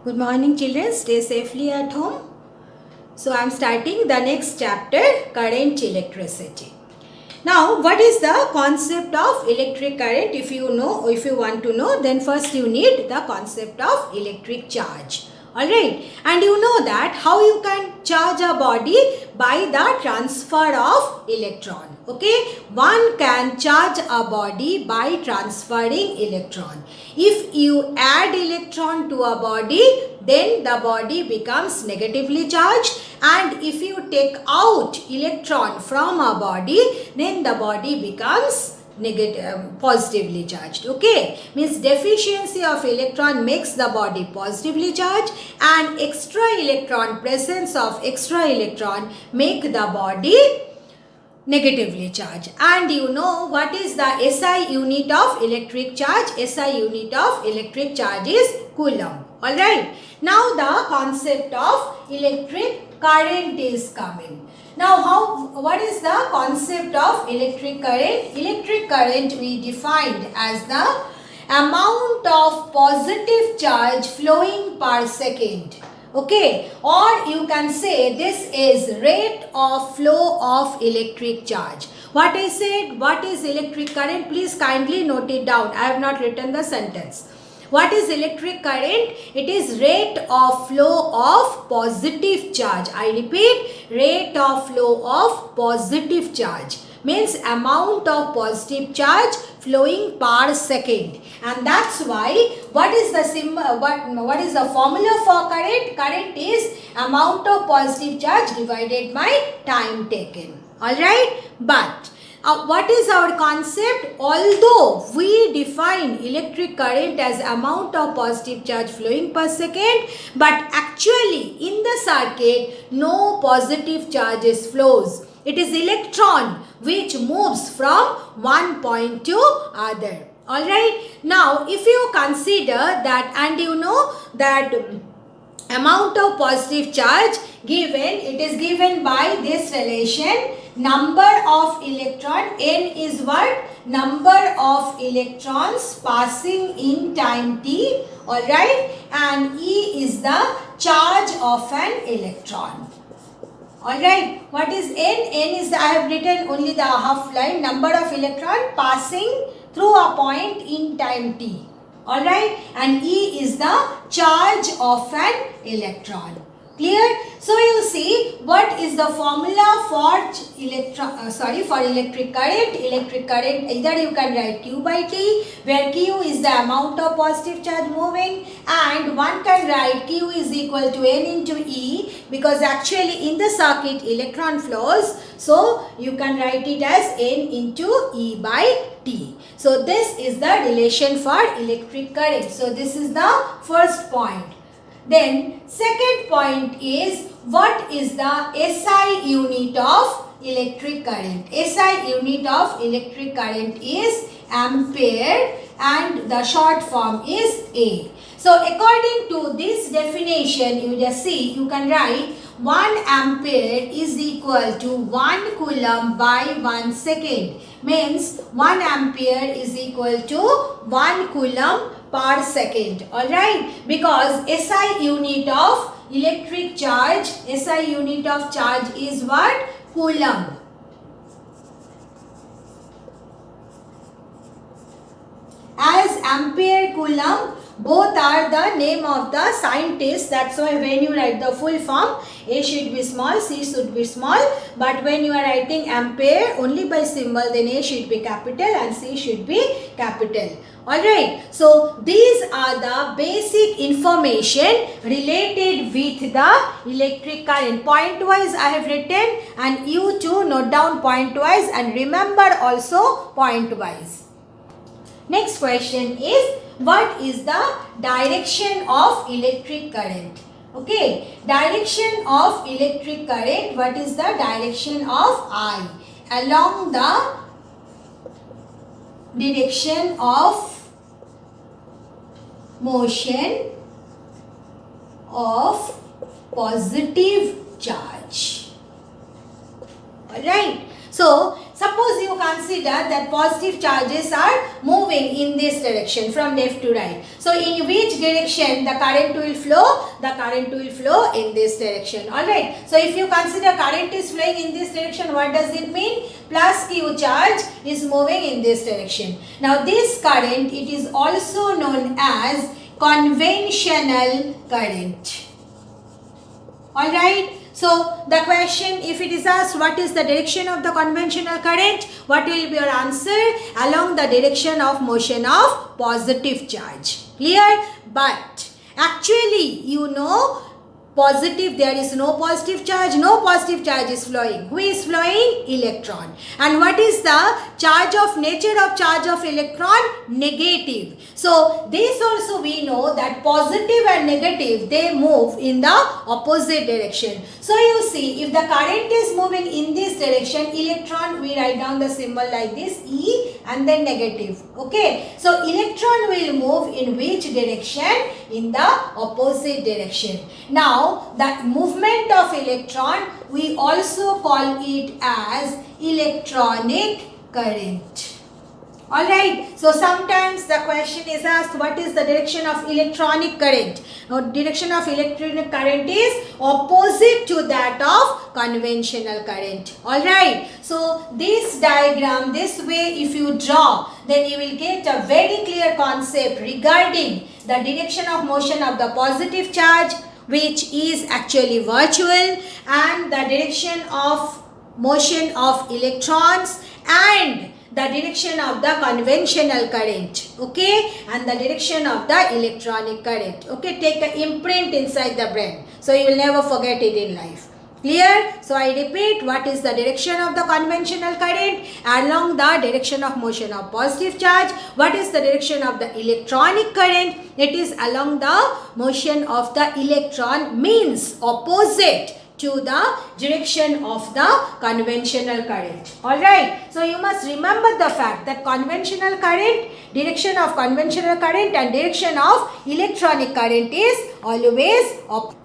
Good morning children, stay safely at home. So I am starting the next chapter, current electricity. Now what is the concept of electric current? If you want to know, then first you need the concept of electric charge. Alright, and you know that how you can charge a body by the transfer of electron. Okay, one can charge a body by transferring electron. If you add electron to a body, then the body becomes negatively charged, and if you take out electron from a body, then the body becomes positively charged. Okay, means deficiency of electron makes the body positively charged, and presence of extra electron make the body negatively charged. And you know what is the SI unit of electric charge? SI unit of electric charge is coulomb. Alright, now the concept of electric current is coming. Now what is the concept of electric current? Electric current we defined as the amount of positive charge flowing per second. Okay, or you can say this is rate of flow of electric charge. What I said, what is electric current? Please kindly note it down. I have not written the sentence. What is electric current? It is rate of flow of positive charge. I repeat, rate of flow of positive charge. Means amount of positive charge flowing per second. And that's why what is the formula for current? Current is amount of positive charge divided by time taken. Alright? But what is our concept? Although we define electric current as amount of positive charge flowing per second, but actually in the circuit no positive charges flows. It is electron which moves from one point to other. Alright. Now if you consider that, and you know that amount of positive charge given, it is given by this relation, number of electron, n is what? Number of electrons passing in time t, alright, and E is the charge of an electron. Alright, what is n? N is, I have written only the half line, number of electron passing through a point in time t. Alright, and E is the charge of an electron. Clear? So you see what is the formula for electric current. Electric current, either you can write Q by T, where Q is the amount of positive charge moving, and one can write Q is equal to N into E, because actually in the circuit electron flows, so you can write it as N into E by T. So this is the relation for electric current. So this is the first point. Then second point is, what is the SI unit of electric current? SI unit of electric current is ampere, and the short form is A. So according to this definition, you just see, you can write 1 ampere is equal to 1 coulomb by 1 second. Means 1 ampere is equal to 1 coulomb per second. Alright, because SI unit of electric charge, SI unit of charge is what? Coulomb. As ampere, coulomb, both are the name of the scientist. That's why when you write the full form, A should be small, C should be small. But when you are writing ampere only by symbol, then A should be capital and C should be capital. Alright, so these are the basic information related with the electric current. Point wise I have written, and you too note down point wise and remember also point wise. Next question is, what is the direction of electric current? Okay, direction of electric current, what is the direction of I? Along the direction of motion of positive charge. Alright, so suppose you consider that positive charges are moving in this direction from left to right. So in which direction the current will flow? The current will flow in this direction. Alright. So if you consider current is flowing in this direction, what does it mean? Plus Q charge is moving in this direction. Now this current, it is also known as conventional current. Alright. So the question, if it is asked what is the direction of the conventional current, what will be your answer? Along the direction of motion of positive charge. Clear? But actually, you know, positive, there is no positive charge is flowing. Who is flowing? Electron. And what is the nature of charge of electron? Negative. So this also we know that positive and negative, they move in the opposite direction. So you see, if the current is moving in this direction, electron, we write down the symbol like this, E and then negative. Okay. So electron will move in which direction? In the opposite direction. Now, the movement of electron, we also call it as electronic current. Alright, so sometimes the question is asked, what is the direction of electronic current? Now, direction of electronic current is opposite to that of conventional current. Alright, so this diagram, this way if you draw, then you will get a very clear concept regarding the direction of motion of the positive charge, which is actually virtual, and the direction of motion of electrons, and the direction of the conventional current, okay, and the direction of the electronic current. Okay, take an imprint inside the brain, so you will never forget it in life. Clear? So I repeat, what is the direction of the conventional current? Along the direction of motion of positive charge. What is the direction of the electronic current? It is along the motion of the electron, means opposite to the direction of the conventional current. Alright, so you must remember the fact that conventional current, direction of conventional current and direction of electronic current is always opposite.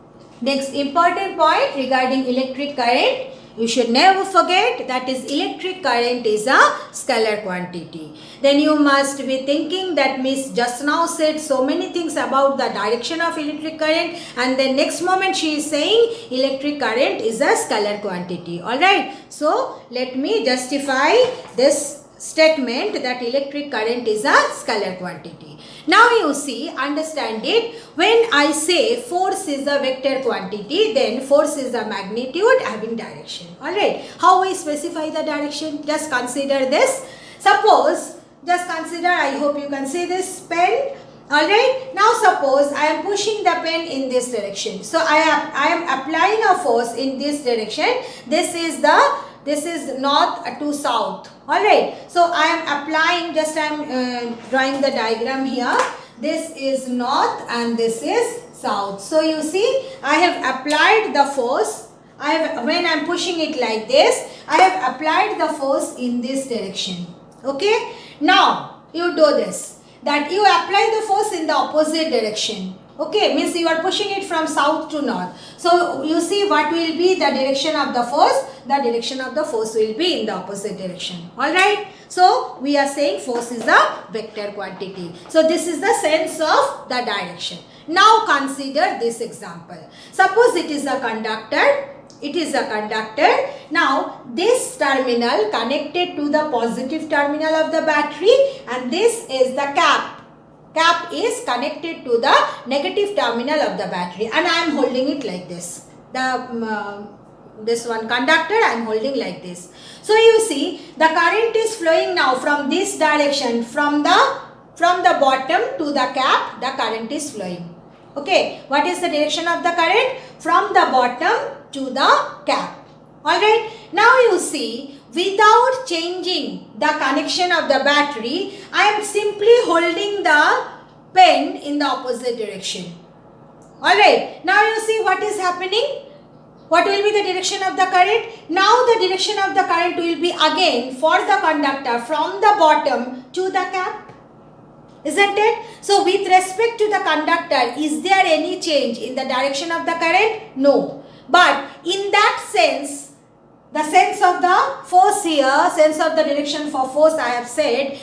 Next important point regarding electric current, you should never forget, that is electric current is a scalar quantity. Then you must be thinking that Miss just now said so many things about the direction of electric current, and then next moment she is saying electric current is a scalar quantity. Alright, so let me justify this statement that electric current is a scalar quantity. Now you see, understand it, when I say force is a vector quantity, then force is a magnitude having direction. Alright, how we specify the direction? Just consider this. Suppose, just consider, I hope you can see this pen. Alright, now suppose I am pushing the pen in this direction. So I am applying a force in this direction. This is north to south. Alright, so I am applying, just I am drawing the diagram here. This is north and this is south. So you see, I have applied the force. When I am pushing it like this, I have applied the force in this direction. Okay, now you do this, that you apply the force in the opposite direction. Okay, means you are pushing it from south to north. So you see what will be the direction of the force? The direction of the force will be in the opposite direction. Alright, so we are saying force is a vector quantity. So this is the sense of the direction. Now consider this example. Suppose it is a conductor. It is a conductor. Now this terminal connected to the positive terminal of the battery, and this is the cap. Cap is connected to the negative terminal of the battery, and I am holding it like this. This one conductor I am holding like this. So you see, the current is flowing now from this direction, from the bottom to the cap, the current is flowing. Okay, what is the direction of the current? From the bottom to the cap. Alright, now you see, without changing the connection of the battery, I am simply holding the pen in the opposite direction. Alright, now you see what is happening. What will be the direction of the current? Now the direction of the current will be again for the conductor from the bottom to the cap. Isn't it? So with respect to the conductor, is there any change in the direction of the current? No. But in that sense, the sense of the force here, sense of the direction for force, I have said,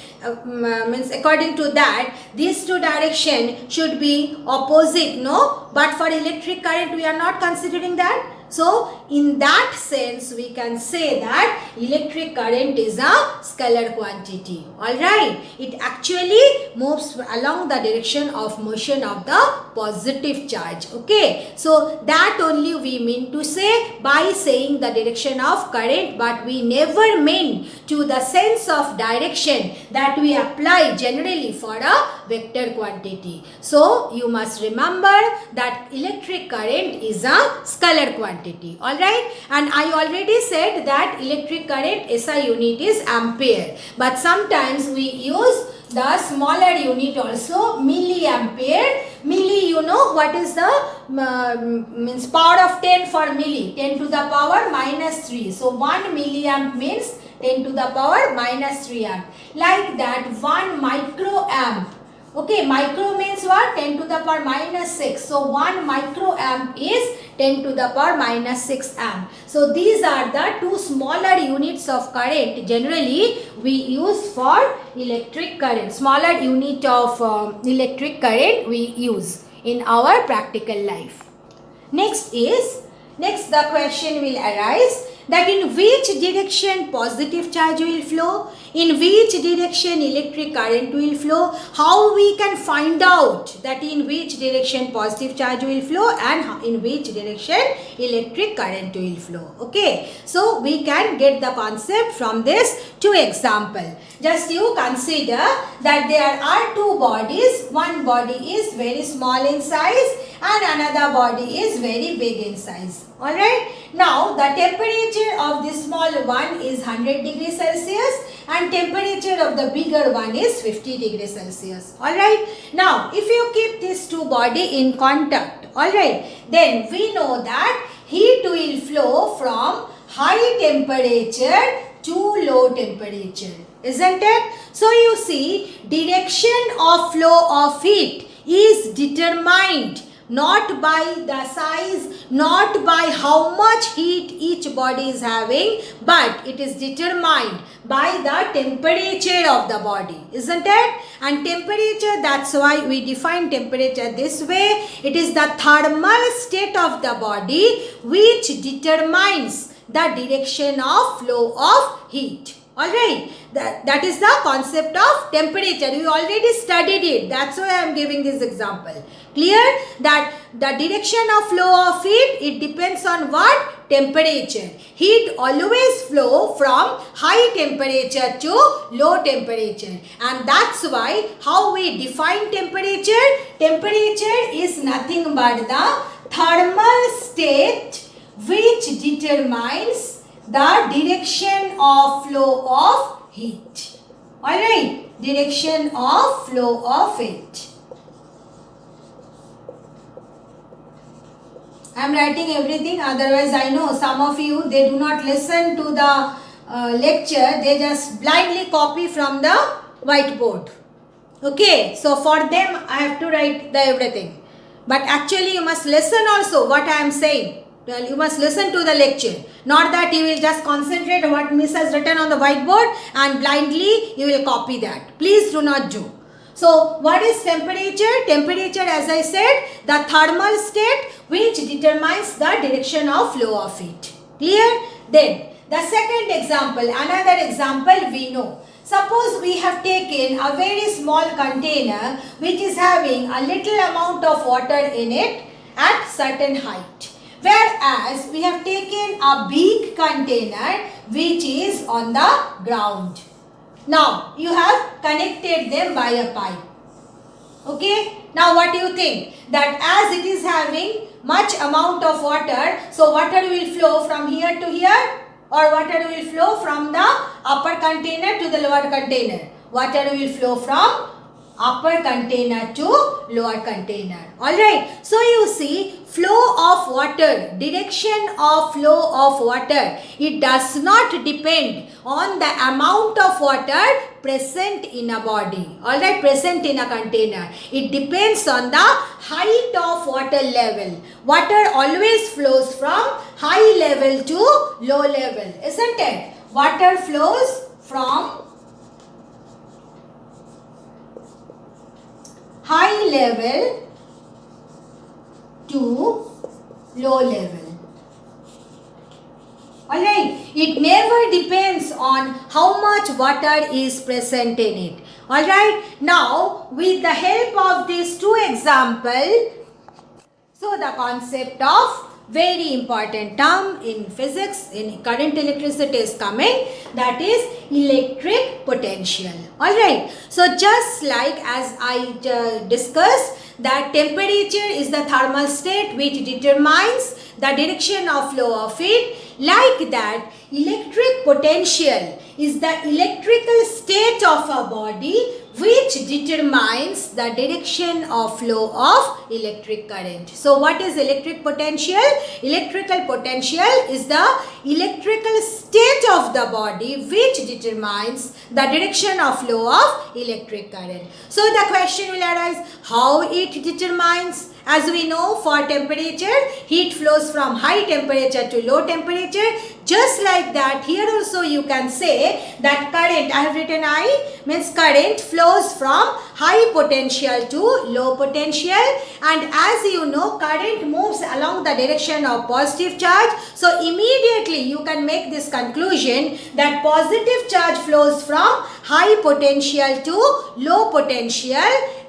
means according to that, these two directions should be opposite, no? But for electric current, we are not considering that. So, in that sense, we can say that electric current is a scalar quantity. Alright, it actually moves along the direction of motion of the positive charge. Okay, so that only we mean to say by saying the direction of current, but we never mean to the sense of direction that we apply generally for a vector quantity. So, you must remember that electric current is a scalar quantity. Alright, and I already said that electric current SI unit is ampere, but sometimes we use the smaller unit also, milliampere. Milli, you know what is the means power of 10 for milli, 10 to the power minus 3. So 1 milliamp means 10 to the power minus 3 amp. Like that, 1 microamp. Okay, micro means what? 10 to the power minus 6. So 1 microamp is 10 to the power minus 6 amp. So these are the two smaller units of current generally we use for electric current. Smaller unit of electric current we use in our practical life. Next the question will arise that in which direction positive charge will flow, in which direction electric current will flow, how we can find out that in which direction positive charge will flow and in which direction electric current will flow. Okay, so we can get the concept from this two example. Just you consider that there are two bodies, one body is very small in size and another body is very big in size. Alright, now the temperature of the small one is 100 degrees Celsius and temperature of the bigger one is 50 degrees Celsius. Alright, now if you keep these two body in contact, alright, then we know that heat will flow from high temperature to low temperature, isn't it? So you see, direction of flow of heat is determined not by the size, not by how much heat each body is having, but it is determined by the temperature of the body, isn't it? And temperature, that's why we define temperature this way. It is the thermal state of the body which determines the direction of flow of heat. Alright, that is the concept of temperature. We already studied it. That's why I am giving this example. Clear? That the direction of flow of heat, it depends on what? Temperature. Heat always flow from high temperature to low temperature. And that's why how we define temperature? Temperature is nothing but the thermal state which determines the direction of flow of heat. Alright, direction of flow of heat. I am writing everything, otherwise I know some of you, they do not listen to the lecture, they just blindly copy from the whiteboard. Okay, so for them I have to write the everything. But actually you must listen also what I am saying. Well, you must listen to the lecture. Not that you will just concentrate on what Miss has written on the whiteboard and blindly you will copy that. Please do not do. So, what is temperature? Temperature, as I said, the thermal state which determines the direction of flow of heat. Clear? Then, the second example, another example we know. Suppose we have taken a very small container which is having a little amount of water in it at certain height. Whereas we have taken a big container which is on the ground. Now you have connected them by a pipe. Okay. Now what do you think? That as it is having much amount of water, so water will flow from here to here, or water will flow from the upper container to the lower container. Water will flow from upper container to lower container. Alright. So you see, flow of water, direction of flow of water, it does not depend on the amount of water present in a body. Alright, present in a container. It depends on the height of water level. Water always flows from high level to low level, isn't it? water flows from high level to low level. Alright, it never depends on how much water is present in it. Alright, now with the help of these two examples, so the concept of very important term in physics, in current electricity is coming, that is electric potential. Alright, so just like as I discussed, that temperature is the thermal state which determines the direction of flow of heat. Like that, electric potential is the electrical state of a body which determines the direction of flow of electric current. So what is electric potential? Electrical potential is the electrical state of the body which determines the direction of flow of electric current. So the question will arise, how it determines? As we know, for temperature, heat flows from high temperature to low temperature. Just like that, here also you can say that current, I have written I, means current flows from high potential to low potential. And as you know, current moves along the direction of positive charge. So immediately you can make this conclusion that positive charge flows from high potential to low potential.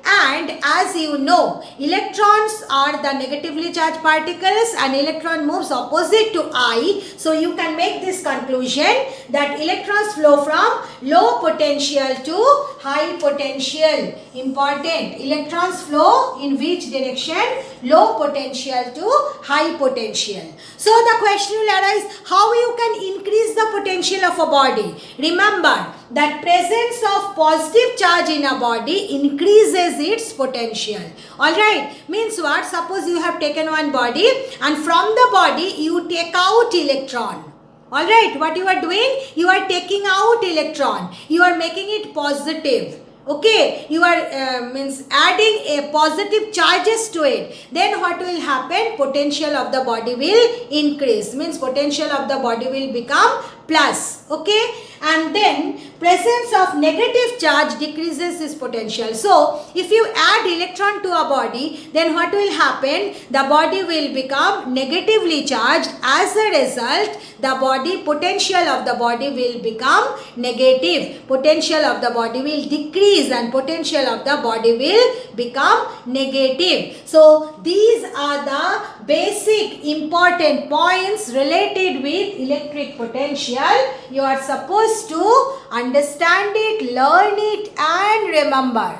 And as you know, electrons are the negatively charged particles and electron moves opposite to I. So you can make this conclusion that electrons flow from low potential to high potential. Important. Electrons flow in which direction? Low potential to high potential. So the question will arise, how you can increase the potential of a body? Remember that presence of positive charge in a body increases its potential. Alright, means what? Suppose you have taken one body and from the body you take out electron. Alright, what you are doing? You are taking out electron. You are making it positive. Okay, you are means adding a positive charges to it. Then what will happen? Potential of the body will increase. Means potential of the body will become plus. Okay, and then presence of negative charge decreases its potential. So if you add electron to a body, then what will happen? The body will become negatively charged. As a result, the body potential of the body will become negative. Potential of the body will decrease and potential of the body will become negative. So these are the basic important points related with electric potential. You are supposed to understand it, learn it and remember.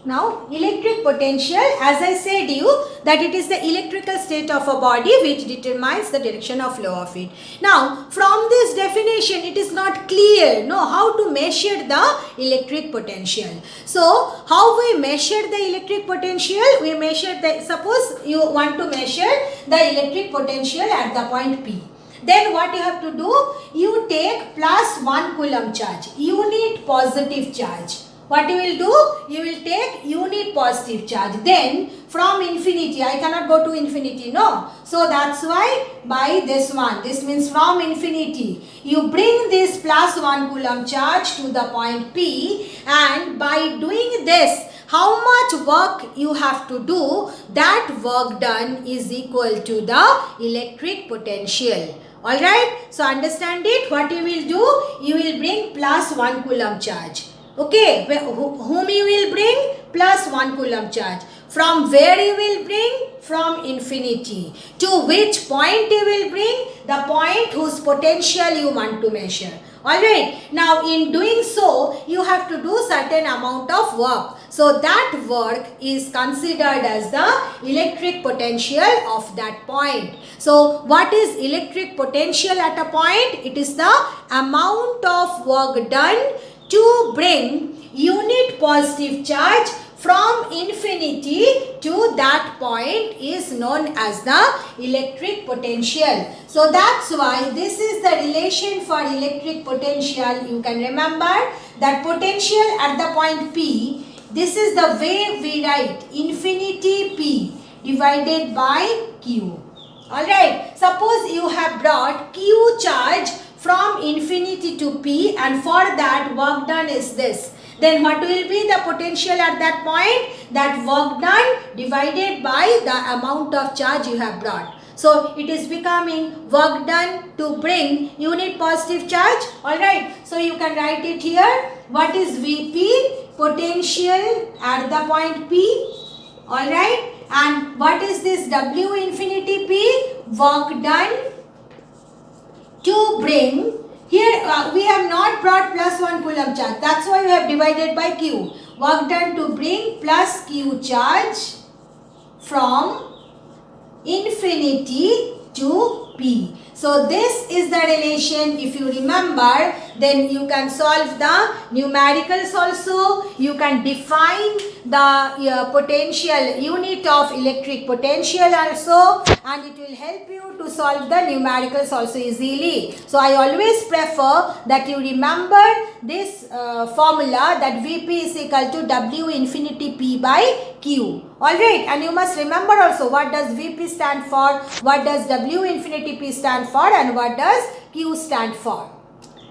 Now, electric potential, as I said you, that it is the electrical state of a body which determines the direction of flow of it. Now, from this definition, it is not clear, how to measure the electric potential. So, how we measure the electric potential? We measure the, suppose you want to measure the electric potential at the point P. Then what you have to do? You take plus 1 coulomb charge, unit positive charge. What you will do? You will take unit positive charge. Then from infinity, I cannot go to infinity, no. So that's why by this one, this means from infinity, you bring this plus 1 coulomb charge to the point P, and by doing this, how much work you have to do, that work done is equal to the electric potential. Alright, so understand it. What you will do? You will bring plus 1 coulomb charge. Okay, whom you will bring? Plus 1 coulomb charge. From where you will bring? From infinity. To which point you will bring? The point whose potential you want to measure. Alright, now in doing so, you have to do certain amount of work. So that work is considered as the electric potential of that point. So what is electric potential at a point? It is the amount of work done to bring unit positive charge from infinity to that point is known as the electric potential. So that's why this is the relation for electric potential. You can remember that potential at the point P, this is the way we write infinity P divided by Q. Alright, suppose you have brought Q charge from infinity to P, and for that work done is this. Then what will be the potential at that point? That work done divided by the amount of charge you have brought. So it is becoming work done to bring unit positive charge. Alright, so you can write it here. What is Vp? Potential at the point P. Alright, and what is this W infinity P? Work done to bring. Here we have not brought plus 1 coulomb charge. That's why we have divided by Q. Work done to bring plus Q charge from infinity to P. So this is the relation. If you remember, then you can solve the numericals also. You can define the potential unit of electric potential also, and it will help you to solve the numericals also easily. So I always prefer that you remember this formula, that Vp is equal to W infinity P by Q. Alright, and you must remember also what does Vp stand for, what does W infinity P stand for, and what does Q stand for.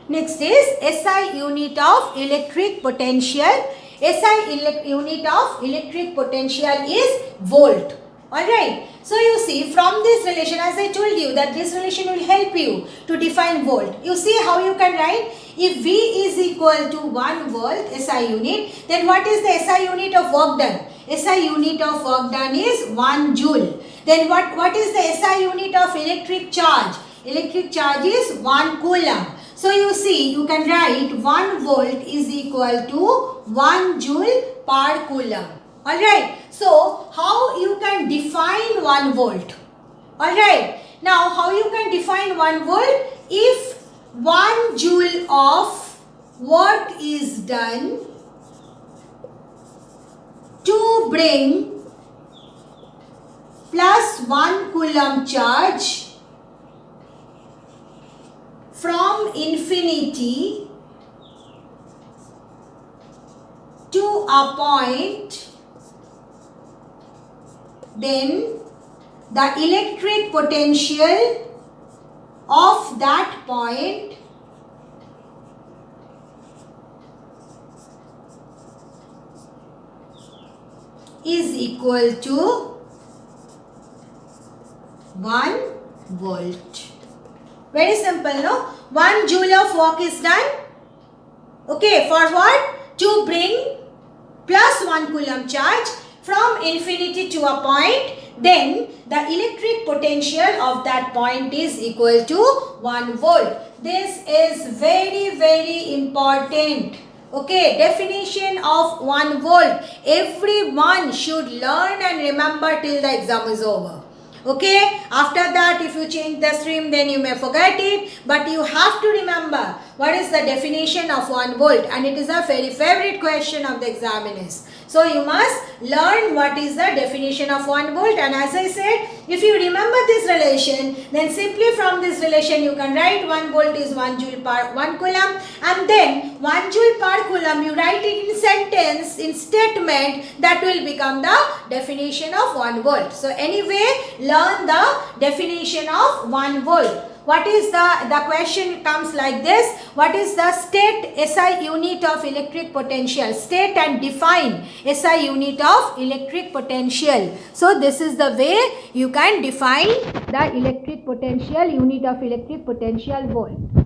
Next is SI unit of electric potential. SI unit of electric potential is volt. Alright, so you see from this relation, as I told you that this relation will help you to define volt. You see how you can write? If V is equal to 1 volt SI unit, then what is the SI unit of work done? SI unit of work done is 1 joule. Then what is the SI unit of electric charge? Electric charge is 1 coulomb. So you see, you can write 1 volt is equal to 1 joule per coulomb. Alright, so how you can define 1 volt? Alright, now how you can define 1 volt? If 1 joule of work is done to bring plus 1 coulomb charge from infinity to a point, then the electric potential of that point is equal to 1 volt. Very simple, no? 1 joule of work is done. Okay, for what? To bring plus 1 coulomb charge from infinity to a point, then the electric potential of that point is equal to 1 volt. This is very, very important. Okay, definition of 1 volt. Everyone should learn and remember till the exam is over. Okay, after that if you change the stream then you may forget it, but you have to remember what is the definition of 1 volt, and it is a very favorite question of the examiners. So you must learn what is the definition of 1 volt, and as I said, if you remember this relation, then simply from this relation you can write 1 volt is 1 joule per 1 coulomb, and then 1 joule per coulomb you write it in sentence, in statement, that will become the definition of 1 volt. So anyway, learn the definition of 1 volt. What is the question comes like this: what is the state SI unit of electric potential? State and define SI unit of electric potential. So this is the way you can define the electric potential, unit of electric potential volt.